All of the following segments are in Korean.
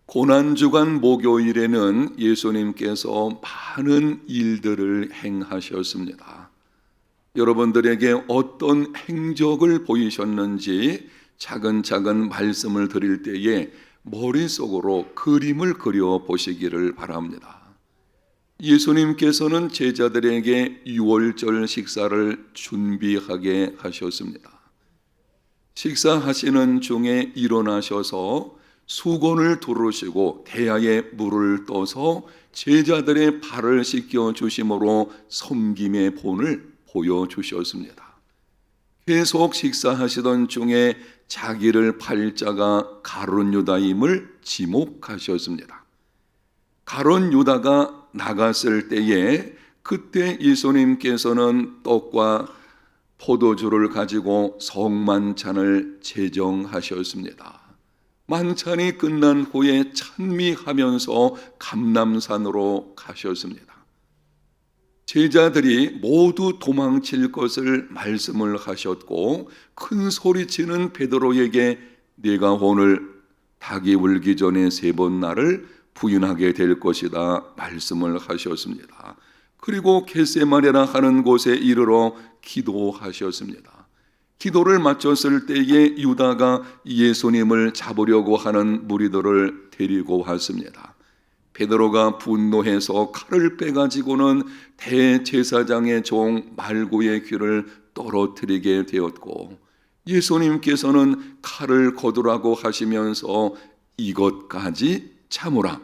고난주간 목요일에는 예수님께서 많은 일들을 행하셨습니다. 여러분들에게 어떤 행적을 보이셨는지 차근차근 말씀을 드릴 때에 머릿속으로 그림을 그려 보시기를 바랍니다. 예수님께서는 제자들에게 유월절 식사를 준비하게 하셨습니다. 식사하시는 중에 일어나셔서 수건을 두르시고 대야에 물을 떠서 제자들의 발을 씻겨 주심으로 섬김의 본을 보여주셨습니다. 계속 식사하시던 중에 자기를 팔 자가 가룟 유다임을 지목하셨습니다. 가룟 유다가 나갔을 때에 그때 예수님께서는 떡과 포도주를 가지고 성만찬을 제정하셨습니다. 만찬이 끝난 후에 찬미하면서 감람산으로 가셨습니다. 제자들이 모두 도망칠 것을 말씀을 하셨고 큰 소리치는 베드로에게 네가 오늘 닭이 울기 전에 3번 나를 부인하게 될 것이다 말씀을 하셨습니다. 그리고 겟세마네라 하는 곳에 이르러 기도하셨습니다. 기도를 마쳤을 때에 유다가 예수님을 잡으려고 하는 무리들을 데리고 왔습니다. 베드로가 분노해서 칼을 빼가지고는 대제사장의 종 말구의 귀를 떨어뜨리게 되었고, 예수님께서는 칼을 거두라고 하시면서 이것까지 참으라.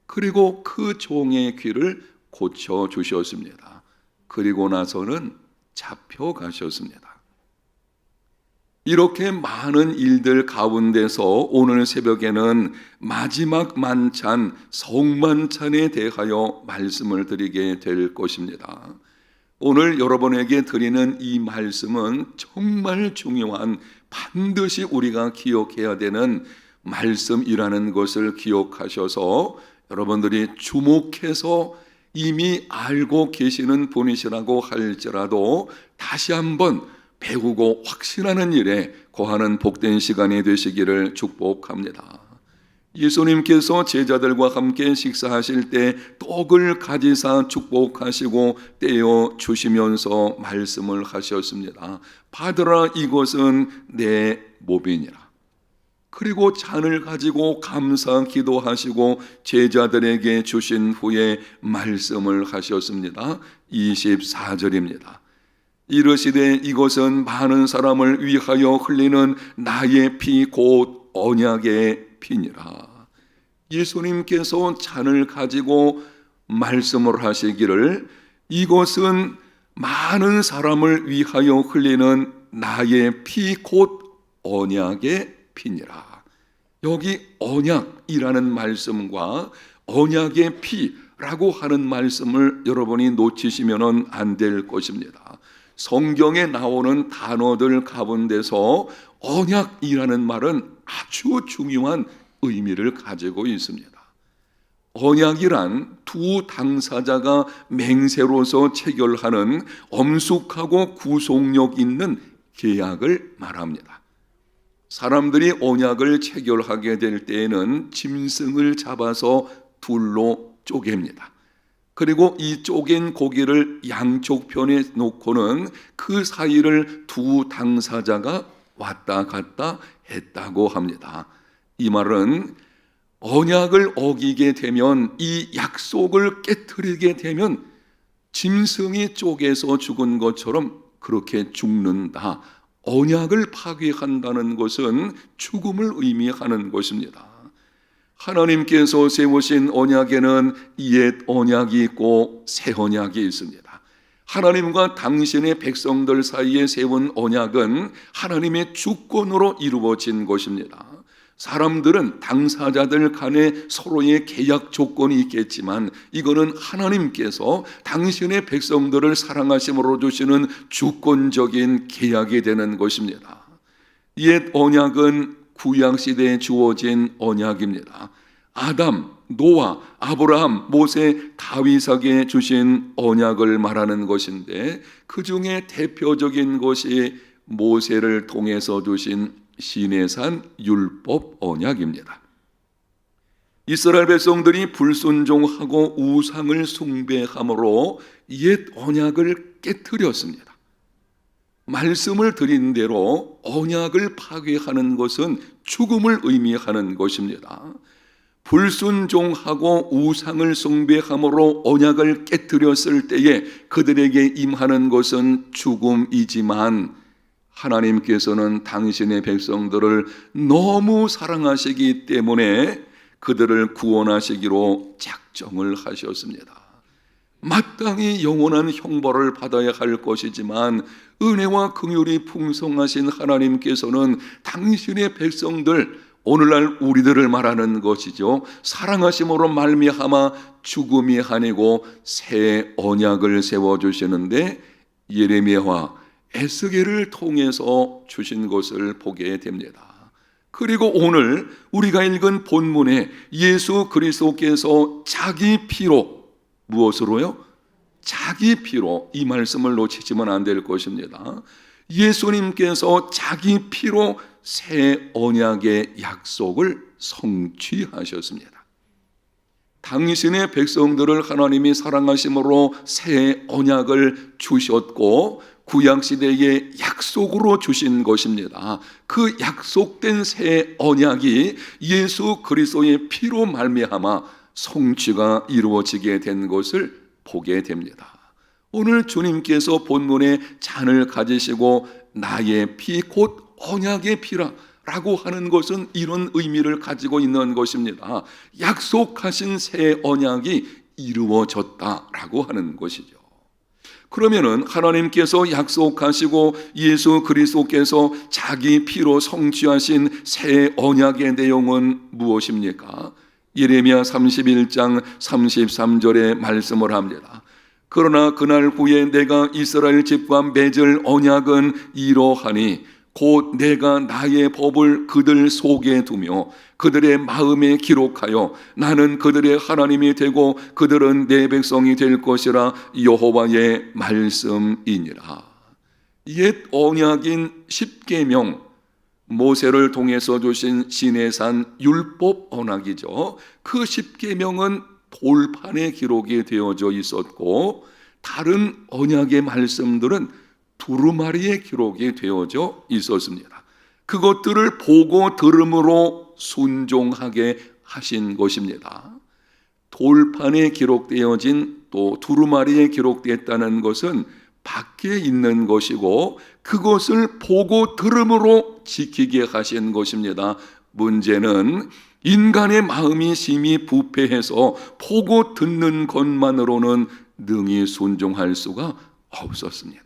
그리고 그 종의 귀를 고쳐주셨습니다. 그리고 나서는 잡혀가셨습니다. 이렇게 많은 일들 가운데서 오늘 새벽에는 마지막 만찬, 성만찬에 대하여 말씀을 드리게 될 것입니다. 오늘 여러분에게 드리는 이 말씀은 정말 중요한, 반드시 우리가 기억해야 되는 말씀이라는 것을 기억하셔서 여러분들이 주목해서 이미 알고 계시는 분이시라고 할지라도 다시 한번 배우고 확신하는 일에 거하는 복된 시간이 되시기를 축복합니다. 예수님께서 제자들과 함께 식사하실 때 떡을 가지사 축복하시고 떼어 주시면서 말씀을 하셨습니다. 받으라, 이것은 내 몸이니라. 그리고 잔을 가지고 감사 기도하시고 제자들에게 주신 후에 말씀을 하셨습니다. 24절입니다. 이르시되 이것은 많은 사람을 위하여 흘리는 나의 피 곧 언약의 피니라. 예수님께서 잔을 가지고 말씀을 하시기를 이것은 많은 사람을 위하여 흘리는 나의 피 곧 언약의 피니라. 여기 언약이라는 말씀과 언약의 피라고 하는 말씀을 여러분이 놓치시면 안 될 것입니다. 성경에 나오는 단어들 가운데서 언약이라는 말은 아주 중요한 의미를 가지고 있습니다. 언약이란 두 당사자가 맹세로서 체결하는 엄숙하고 구속력 있는 계약을 말합니다. 사람들이 언약을 체결하게 될 때에는 짐승을 잡아서 둘로 쪼갭니다. 그리고 이 쪼갠 고기를 양쪽 편에 놓고는 그 사이를 두 당사자가 왔다 갔다 했다고 합니다. 이 말은 언약을 어기게 되면, 이 약속을 깨트리게 되면 짐승이 쪼개서 죽은 것처럼 그렇게 죽는다. 언약을 파괴한다는 것은 죽음을 의미하는 것입니다. 하나님께서 세우신 언약에는 옛 언약이 있고 새 언약이 있습니다. 하나님과 당신의 백성들 사이에 세운 언약은 하나님의 주권으로 이루어진 것입니다. 사람들은 당사자들 간에 서로의 계약 조건이 있겠지만 이거는 하나님께서 당신의 백성들을 사랑하심으로 주시는 주권적인 계약이 되는 것입니다. 옛 언약은 구약시대에 주어진 언약입니다. 아담, 노아, 아브라함, 모세, 다윗에게 주신 언약을 말하는 것인데 그 중에 대표적인 것이 모세를 통해서 주신 시내산 율법 언약입니다. 이스라엘 백성들이 불순종하고 우상을 숭배함으로 옛 언약을 깨뜨렸습니다. 말씀을 드린 대로 언약을 파괴하는 것은 죽음을 의미하는 것입니다. 불순종하고 우상을 숭배함으로 언약을 깨뜨렸을 때에 그들에게 임하는 것은 죽음이지만, 하나님께서는 당신의 백성들을 너무 사랑하시기 때문에 그들을 구원하시기로 작정을 하셨습니다. 마땅히 영원한 형벌을 받아야 할 것이지만 은혜와 긍휼이 풍성하신 하나님께서는 당신의 백성들, 오늘날 우리들을 말하는 것이죠, 사랑하심으로 말미암아 죽음이 아니고 새 언약을 세워주시는데 예레미야와 에스겔을 통해서 주신 것을 보게 됩니다. 그리고 오늘 우리가 읽은 본문에 예수 그리스도께서 자기 피로, 무엇으로요? 자기 피로, 이 말씀을 놓치시면 안 될 것입니다. 예수님께서 자기 피로 새 언약의 약속을 성취하셨습니다. 당신의 백성들을 하나님이 사랑하심으로 새 언약을 주셨고 구약시대의 약속으로 주신 것입니다. 그 약속된 새 언약이 예수 그리스도의 피로 말미암아 성취가 이루어지게 된 것을 보게 됩니다. 오늘 주님께서 본문에 잔을 가지시고 나의 피 곧 언약의 피라 라고 하는 것은 이런 의미를 가지고 있는 것입니다. 약속하신 새 언약이 이루어졌다라고 하는 것이죠. 그러면은 하나님께서 약속하시고 예수 그리스도께서 자기 피로 성취하신 새 언약의 내용은 무엇입니까? 예레미야 31장 33절에 말씀을 합니다. 그러나 그날 후에 내가 이스라엘 집과 맺을 언약은 이러하니 곧 내가 나의 법을 그들 속에 두며 그들의 마음에 기록하여 나는 그들의 하나님이 되고 그들은 내 백성이 될 것이라 여호와의 말씀이니라. 옛 언약인 십계명, 모세를 통해서 주신 시내산 율법 언약이죠. 그 십계명은 돌판에 기록이 되어져 있었고 다른 언약의 말씀들은 두루마리에 기록이 되어져 있었습니다. 그것들을 보고 들음으로 순종하게 하신 것입니다. 돌판에 기록되어진 또 두루마리에 기록됐다는 것은 밖에 있는 것이고 그것을 보고 들음으로 지키게 하신 것입니다. 문제는 인간의 마음이 심히 부패해서 보고 듣는 것만으로는 능히 순종할 수가 없었습니다.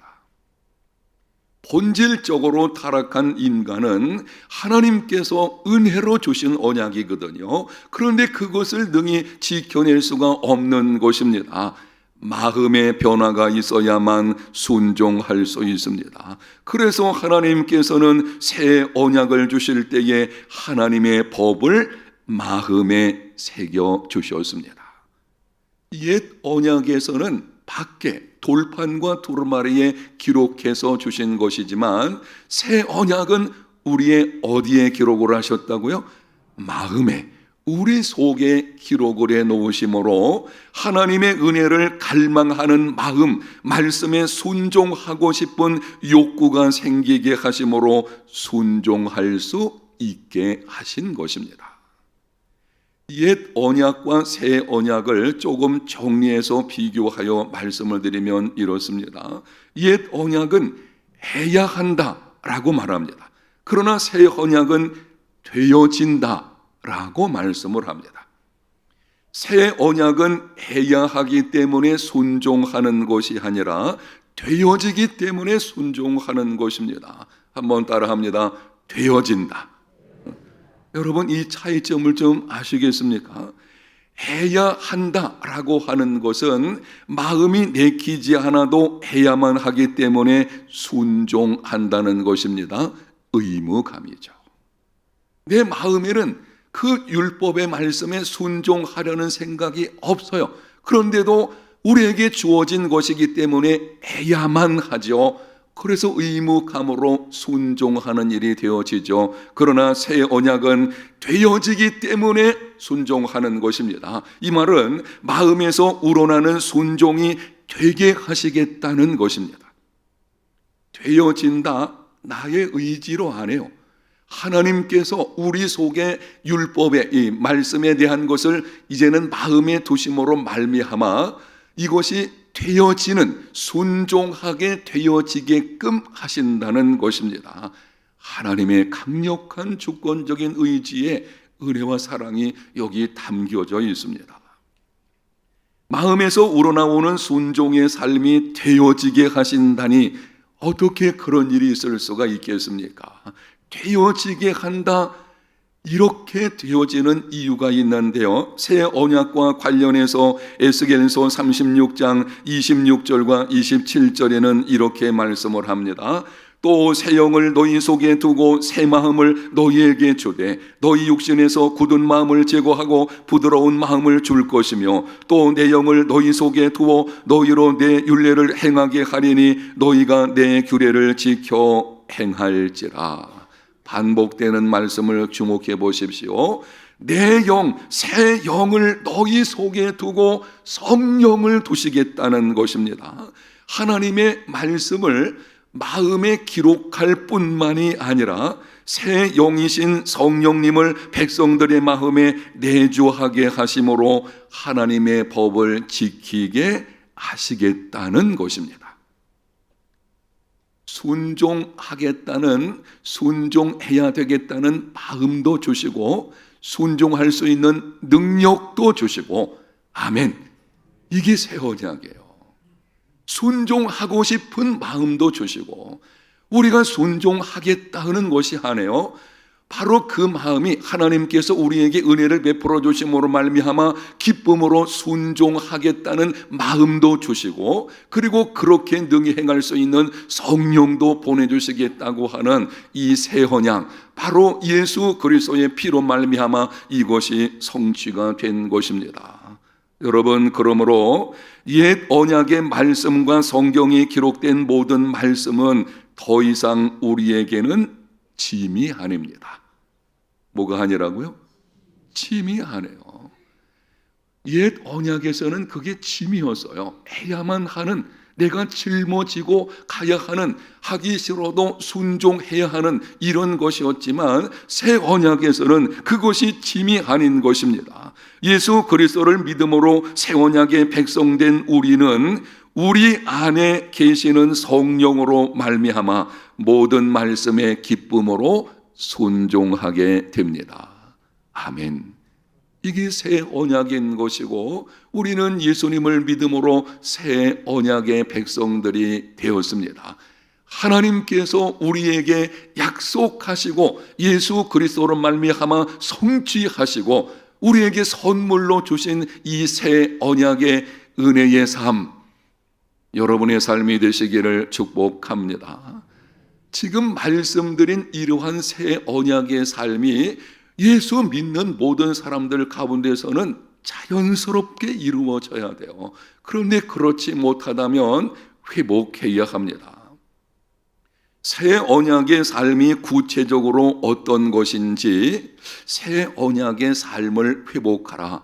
본질적으로 타락한 인간은 하나님께서 은혜로 주신 언약이거든요. 그런데 그것을 능히 지켜낼 수가 없는 것입니다. 마음의 변화가 있어야만 순종할 수 있습니다. 그래서 하나님께서는 새 언약을 주실 때에 하나님의 법을 마음에 새겨 주셨습니다. 옛 언약에서는 밖에 돌판과 두루마리에 기록해서 주신 것이지만 새 언약은 우리의 어디에 기록을 하셨다고요? 마음에, 우리 속에 기록을 해 놓으심으로 하나님의 은혜를 갈망하는 마음, 말씀에 순종하고 싶은 욕구가 생기게 하심으로 순종할 수 있게 하신 것입니다. 옛 언약과 새 언약을 조금 정리해서 비교하여 말씀을 드리면 이렇습니다. 옛 언약은 해야 한다라고 말합니다. 그러나 새 언약은 되어진다라고 말씀을 합니다. 새 언약은 해야 하기 때문에 순종하는 것이 아니라 되어지기 때문에 순종하는 것입니다. 한번 따라합니다. 되어진다. 여러분, 이 차이점을 좀 아시겠습니까? 해야 한다라고 하는 것은 마음이 내키지 않아도 해야만 하기 때문에 순종한다는 것입니다. 의무감이죠. 내 마음에는 그 율법의 말씀에 순종하려는 생각이 없어요. 그런데도 우리에게 주어진 것이기 때문에 해야만 하죠. 그래서 의무감으로 순종하는 일이 되어지죠. 그러나 새 언약은 되어지기 때문에 순종하는 것입니다. 이 말은 마음에서 우러나는 순종이 되게 하시겠다는 것입니다. 되어진다, 나의 의지로 안 해요. 하나님께서 우리 속에 율법의 이 말씀에 대한 것을 이제는 마음에 두심으로 말미암아 이것이 되어지는, 순종하게 되어지게끔 하신다는 것입니다. 하나님의 강력한 주권적인 의지에 은혜와 사랑이 여기 담겨져 있습니다. 마음에서 우러나오는 순종의 삶이 되어지게 하신다니 어떻게 그런 일이 있을 수가 있겠습니까? 되어지게 한다, 이렇게 되어지는 이유가 있는데요. 새 언약과 관련해서 에스겔서 36장 26절과 27절에는 이렇게 말씀을 합니다. 또 새 영을 너희 속에 두고 새 마음을 너희에게 주되 너희 육신에서 굳은 마음을 제거하고 부드러운 마음을 줄 것이며 또 내 영을 너희 속에 두어 너희로 내 율례를 행하게 하리니 너희가 내 규례를 지켜 행할지라. 반복되는 말씀을 주목해 보십시오. 내 영, 새 영을 너희 속에 두고 성령을 두시겠다는 것입니다. 하나님의 말씀을 마음에 기록할 뿐만이 아니라 새 영이신 성령님을 백성들의 마음에 내주하게 하심으로 하나님의 법을 지키게 하시겠다는 것입니다. 순종하겠다는, 순종해야 되겠다는 마음도 주시고 순종할 수 있는 능력도 주시고, 아멘. 이게 새 언약이에요. 순종하고 싶은 마음도 주시고 우리가 순종하겠다는 것이 아니에요. 바로 그 마음이 하나님께서 우리에게 은혜를 베풀어 주심으로 말미암아 기쁨으로 순종하겠다는 마음도 주시고, 그리고 그렇게 능히 행할 수 있는 성령도 보내주시겠다고 하는 이 새 언약, 바로 예수 그리스도의 피로 말미암아 이것이 성취가 된 것입니다. 여러분, 그러므로 옛 언약의 말씀과 성경에 기록된 모든 말씀은 더 이상 우리에게는 짐이 아닙니다. 뭐가 아니라고요? 짐이 아니에요. 옛 언약에서는 그게 짐이었어요. 해야만 하는, 내가 짊어지고 가야 하는, 하기 싫어도 순종해야 하는 이런 것이었지만 새 언약에서는 그것이 짐이 아닌 것입니다. 예수 그리스도를 믿음으로 새 언약의 백성된 우리는 우리 안에 계시는 성령으로 말미암아 모든 말씀의 기쁨으로 순종하게 됩니다. 아멘. 이게 새 언약인 것이고 우리는 예수님을 믿음으로 새 언약의 백성들이 되었습니다. 하나님께서 우리에게 약속하시고 예수 그리스도로 말미암아 성취하시고 우리에게 선물로 주신 이 새 언약의 은혜의 삶, 여러분의 삶이 되시기를 축복합니다. 지금 말씀드린 이러한 새 언약의 삶이 예수 믿는 모든 사람들 가운데서는 자연스럽게 이루어져야 돼요. 그런데 그렇지 못하다면 회복해야 합니다. 새 언약의 삶이 구체적으로 어떤 것인지, 새 언약의 삶을 회복하라.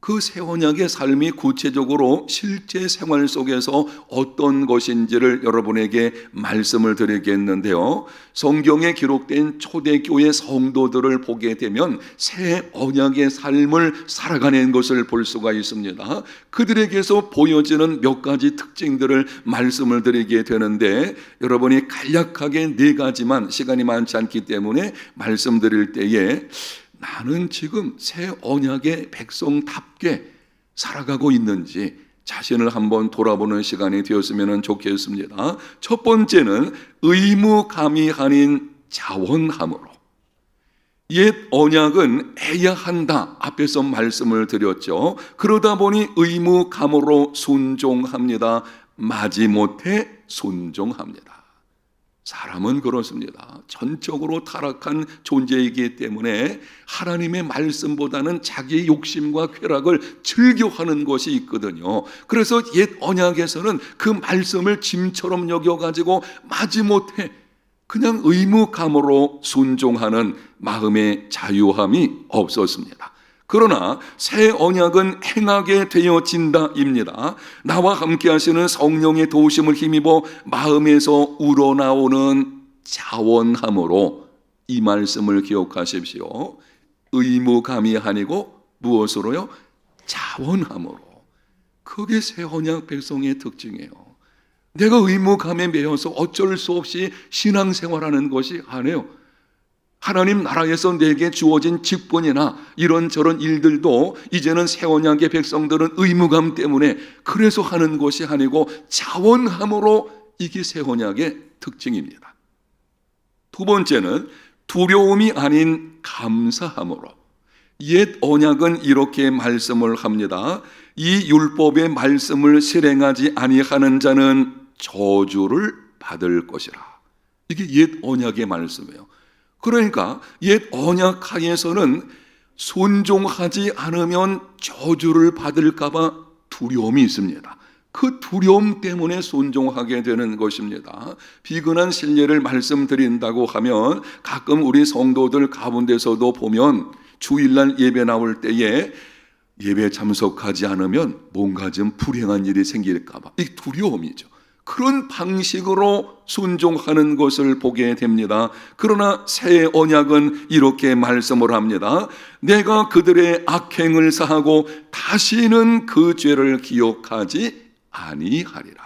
그 새 언약의 삶이 구체적으로 실제 생활 속에서 어떤 것인지를 여러분에게 말씀을 드리겠는데요. 성경에 기록된 초대교회 성도들을 보게 되면 새 언약의 삶을 살아가는 것을 볼 수가 있습니다. 그들에게서 보여지는 몇 가지 특징들을 말씀을 드리게 되는데, 여러분이 간략하게 4가지만, 시간이 많지 않기 때문에 말씀드릴 때에 나는 지금 새 언약의 백성답게 살아가고 있는지 자신을 한번 돌아보는 시간이 되었으면 좋겠습니다. 첫 번째는 의무감이 아닌 자원함으로. 옛 언약은 해야 한다, 앞에서 말씀을 드렸죠. 그러다 보니 의무감으로 순종합니다. 마지못해 순종합니다. 사람은 그렇습니다. 전적으로 타락한 존재이기 때문에 하나님의 말씀보다는 자기의 욕심과 쾌락을 즐겨하는 것이 있거든요. 그래서 옛 언약에서는 그 말씀을 짐처럼 여겨가지고 마지못해 그냥 의무감으로 순종하는 마음의 자유함이 없었습니다. 그러나 새 언약은 행하게 되어진다입니다. 나와 함께 하시는 성령의 도우심을 힘입어 마음에서 우러나오는 자원함으로 이 말씀을 기억하십시오. 의무감이 아니고 무엇으로요? 자원함으로. 그게 새 언약 백성의 특징이에요. 내가 의무감에 매여서 어쩔 수 없이 신앙생활하는 것이 아니에요. 하나님 나라에서 내게 주어진 직분이나 이런저런 일들도 이제는 새 언약의 백성들은 의무감 때문에 그래서 하는 것이 아니고 자원함으로, 이게 새 언약의 특징입니다. 두 번째는 두려움이 아닌 감사함으로. 옛 언약은 이렇게 말씀을 합니다. 이 율법의 말씀을 실행하지 아니하는 자는 저주를 받을 것이라. 이게 옛 언약의 말씀이에요. 그러니까 옛 언약 하에서는 순종하지 않으면 저주를 받을까 봐 두려움이 있습니다. 그 두려움 때문에 순종하게 되는 것입니다. 비근한 실례를 말씀드린다고 하면 가끔 우리 성도들 가운데서도 보면 주일날 예배 나올 때에 예배 참석하지 않으면 뭔가 좀 불행한 일이 생길까 봐, 이 두려움이죠. 그런 방식으로 순종하는 것을 보게 됩니다. 그러나 새 언약은 이렇게 말씀을 합니다. 내가 그들의 악행을 사하고 다시는 그 죄를 기억하지 아니하리라.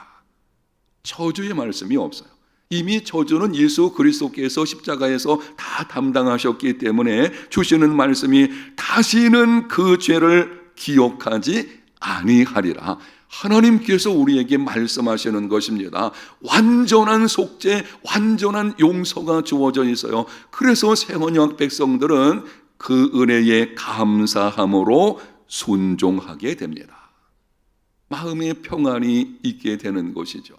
저주의 말씀이 없어요. 이미 저주는 예수 그리스도께서 십자가에서 다 담당하셨기 때문에 주시는 말씀이 다시는 그 죄를 기억하지 아니하리라. 하나님께서 우리에게 말씀하시는 것입니다. 완전한 속죄, 완전한 용서가 주어져 있어요. 그래서 새 언약 백성들은 그 은혜에 감사함으로 순종하게 됩니다. 마음의 평안이 있게 되는 것이죠.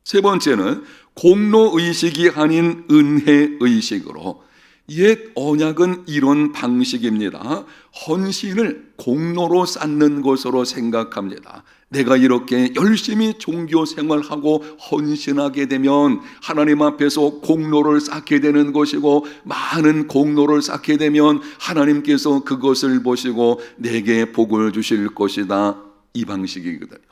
세 번째는 공로의식이 아닌 은혜의식으로. 옛 언약은 이런 방식입니다. 헌신을 공로로 쌓는 것으로 생각합니다. 내가 이렇게 열심히 종교 생활하고 헌신하게 되면 하나님 앞에서 공로를 쌓게 되는 것이고, 많은 공로를 쌓게 되면 하나님께서 그것을 보시고 내게 복을 주실 것이다. 이 방식이거든요.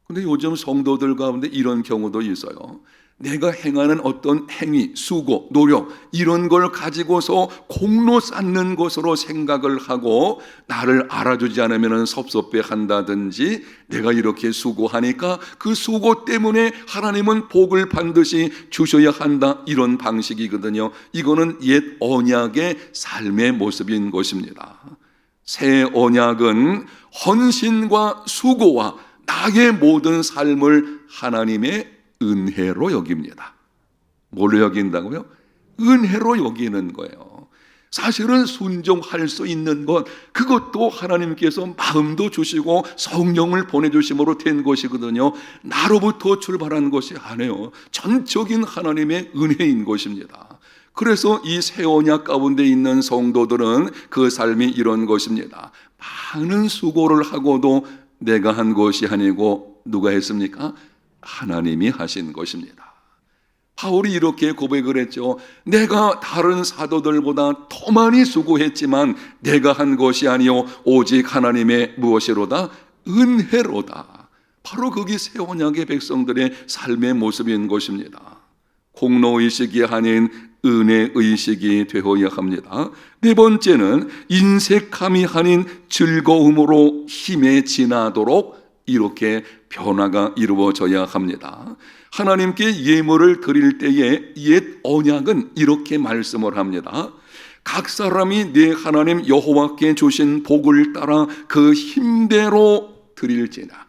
근데 요즘 성도들 가운데 이런 경우도 있어요. 내가 행하는 어떤 행위, 수고, 노력 이런 걸 가지고서 공로 쌓는 것으로 생각을 하고, 나를 알아주지 않으면 섭섭해 한다든지, 내가 이렇게 수고하니까 그 수고 때문에 하나님은 복을 반드시 주셔야 한다, 이런 방식이거든요. 이거는 옛 언약의 삶의 모습인 것입니다. 새 언약은 헌신과 수고와 나의 모든 삶을 하나님의 은혜로 여깁니다. 뭘로 여긴다고요? 은혜로 여기는 거예요. 사실은 순종할 수 있는 것, 그것도 하나님께서 마음도 주시고 성령을 보내주심으로 된 것이거든요. 나로부터 출발한 것이 아니에요. 전적인 하나님의 은혜인 것입니다. 그래서 이 새 언약 가운데 있는 성도들은 그 삶이 이런 것입니다. 많은 수고를 하고도 내가 한 것이 아니고 누가 했습니까? 하나님이 하신 것입니다. 바울이 이렇게 고백을 했죠. 내가 다른 사도들보다 더 많이 수고했지만 내가 한 것이 아니요 오직 하나님의 무엇이로다? 은혜로다. 바로 그게 새 언약의 백성들의 삶의 모습인 것입니다. 공로의식이 아닌 은혜의식이 되어야 합니다. 네 번째는 인색함이 아닌 즐거움으로 힘에 지나도록 이렇게 변화가 이루어져야 합니다. 하나님께 예물을 드릴 때에 옛 언약은 이렇게 말씀을 합니다. 각 사람이 내 하나님 여호와께 주신 복을 따라 그 힘대로 드릴지나.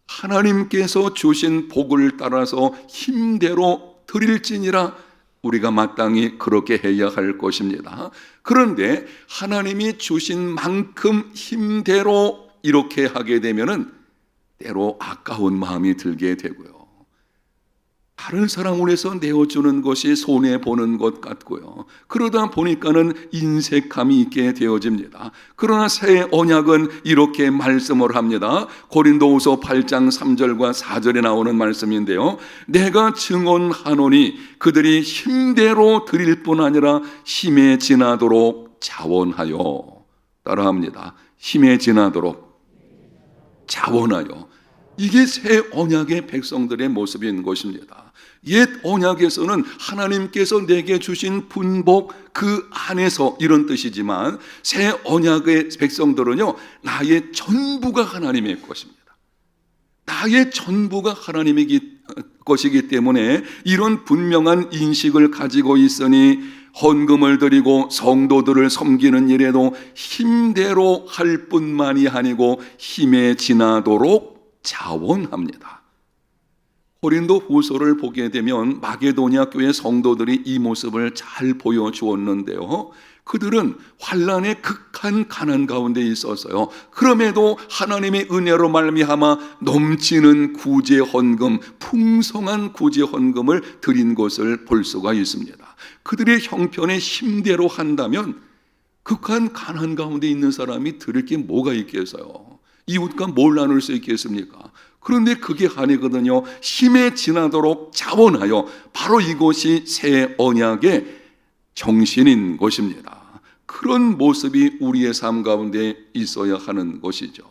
하나님께서 주신 복을 따라서 힘대로 드릴지니라. 우리가 마땅히 그렇게 해야 할 것입니다. 그런데 하나님이 주신 만큼 힘대로 이렇게 하게 되면은 때로 아까운 마음이 들게 되고요. 다른 사람을 위해서 내어주는 것이 손해보는 것 같고요. 그러다 보니까는 인색함이 있게 되어집니다. 그러나 새 언약은 이렇게 말씀을 합니다. 고린도후서 8장 3절과 4절에 나오는 말씀인데요. 내가 증언하노니 그들이 힘대로 드릴 뿐 아니라 힘에 지나도록 자원하여. 따라합니다. 힘에 지나도록 자원하여. 이게 새 언약의 백성들의 모습인 것입니다. 옛 언약에서는 하나님께서 내게 주신 분복 그 안에서 이런 뜻이지만 새 언약의 백성들은요, 나의 전부가 하나님의 것입니다. 나의 전부가 하나님의 것이기 때문에 이런 분명한 인식을 가지고 있으니 헌금을 드리고 성도들을 섬기는 일에도 힘대로 할 뿐만이 아니고 힘에 지나도록 자원합니다. 고린도 후서를 보게 되면 마게도냐 교회 성도들이 이 모습을 잘 보여주었는데요. 그들은 환난의 극한 가난 가운데 있었어요. 그럼에도 하나님의 은혜로 말미암아 넘치는 구제 헌금, 풍성한 구제 헌금을 드린 것을 볼 수가 있습니다. 그들의 형편에 힘대로 한다면 극한 가난 가운데 있는 사람이 드릴 게 뭐가 있겠어요? 이웃과 뭘 나눌 수 있겠습니까? 그런데 그게 아니거든요. 힘에 지나도록 자원하여, 바로 이것이 새 언약의 정신인 것입니다. 그런 모습이 우리의 삶 가운데 있어야 하는 것이죠.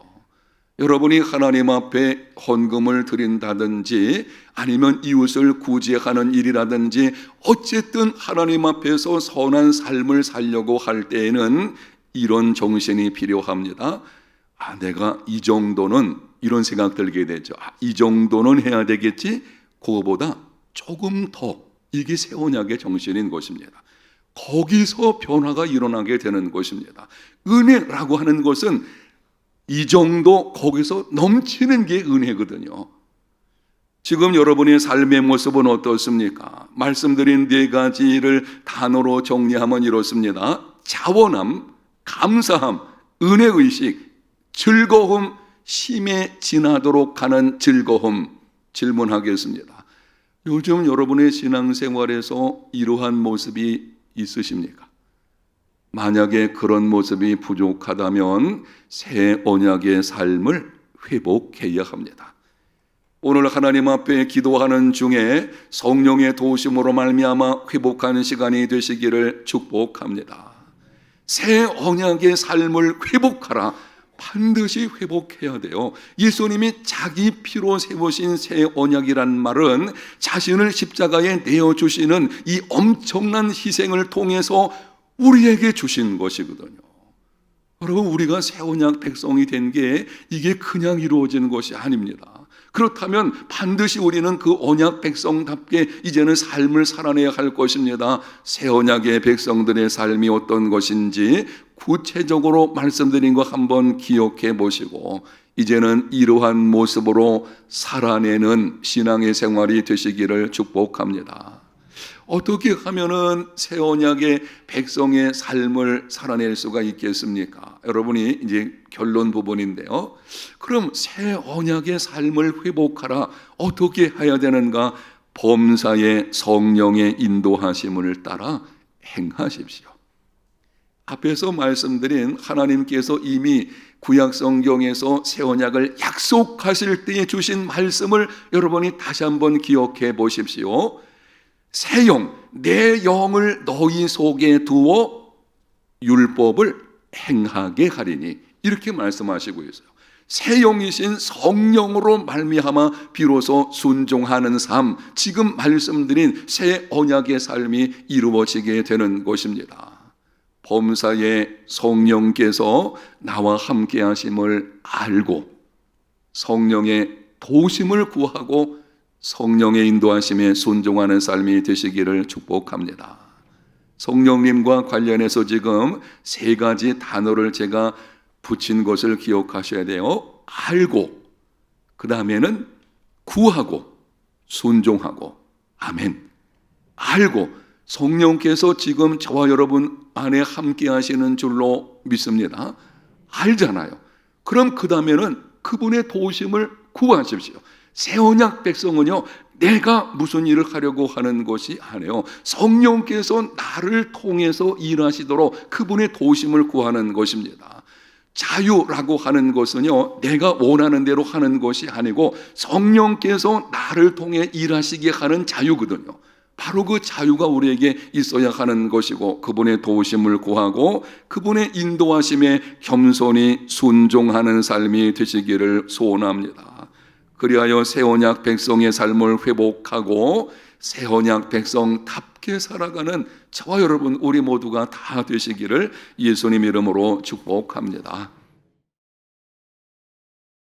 여러분이 하나님 앞에 헌금을 드린다든지 아니면 이웃을 구제하는 일이라든지 어쨌든 하나님 앞에서 선한 삶을 살려고 할 때에는 이런 정신이 필요합니다. 내가 이 정도는, 이런 생각 들게 되죠. 이 정도는 해야 되겠지? 그거보다 조금 더, 이게 새 언약의 정신인 것입니다. 거기서 변화가 일어나게 되는 것입니다. 은혜라고 하는 것은 이 정도, 거기서 넘치는 게 은혜거든요. 지금 여러분의 삶의 모습은 어떻습니까? 말씀드린 네 가지를 단어로 정리하면 이렇습니다. 자원함, 감사함, 은혜의식, 즐거움, 힘에 지나도록 하는 즐거움. 질문하겠습니다. 요즘 여러분의 신앙생활에서 이러한 모습이 있으십니까? 만약에 그런 모습이 부족하다면 새 언약의 삶을 회복해야 합니다. 오늘 하나님 앞에 기도하는 중에 성령의 도우심으로 말미암아 회복하는 시간이 되시기를 축복합니다. 새 언약의 삶을 회복하라. 반드시 회복해야 돼요. 예수님이 자기 피로 세우신 새 언약이란 말은 자신을 십자가에 내어주시는 이 엄청난 희생을 통해서 우리에게 주신 것이거든요. 여러분, 우리가 새 언약 백성이 된 게 이게 그냥 이루어지는 것이 아닙니다. 그렇다면 반드시 우리는 그 언약 백성답게 이제는 삶을 살아내야 할 것입니다. 새 언약의 백성들의 삶이 어떤 것인지 구체적으로 말씀드린 거 한번 기억해 보시고 이제는 이러한 모습으로 살아내는 신앙의 생활이 되시기를 축복합니다. 어떻게 하면은 새 언약의 백성의 삶을 살아낼 수가 있겠습니까? 여러분이 이제 결론 부분인데요. 그럼 새 언약의 삶을 회복하라. 어떻게 해야 되는가? 범사의 성령의 인도하심을 따라 행하십시오. 앞에서 말씀드린 하나님께서 이미 구약 성경에서 새 언약을 약속하실 때에 주신 말씀을 여러분이 다시 한번 기억해 보십시오. 새 영, 내 영을 너희 속에 두어 율법을 행하게 하리니, 이렇게 말씀하시고 있어요. 새 영이신 성령으로 말미암아 비로소 순종하는 삶, 지금 말씀드린 새 언약의 삶이 이루어지게 되는 것입니다. 범사의 성령께서 나와 함께 하심을 알고 성령의 도우심을 구하고 성령의 인도하심에 순종하는 삶이 되시기를 축복합니다. 성령님과 관련해서 지금 세 가지 단어를 제가 붙인 것을 기억하셔야 돼요. 알고, 그 다음에는 구하고, 순종하고. 아멘. 알고, 성령께서 지금 저와 여러분 안에 함께 하시는 줄로 믿습니다. 알잖아요. 그럼 그 다음에는 그분의 도우심을 구하십시오. 새 언약 백성은요, 내가 무슨 일을 하려고 하는 것이 아니에요. 성령께서 나를 통해서 일하시도록 그분의 도우심을 구하는 것입니다. 자유라고 하는 것은요, 내가 원하는 대로 하는 것이 아니고 성령께서 나를 통해 일하시게 하는 자유거든요. 바로 그 자유가 우리에게 있어야 하는 것이고, 그분의 도우심을 구하고 그분의 인도하심에 겸손히 순종하는 삶이 되시기를 소원합니다. 그리하여 새 언약 백성의 삶을 회복하고 새 언약 백성답게 살아가는 저와 여러분 우리 모두가 다 되시기를 예수님 이름으로 축복합니다.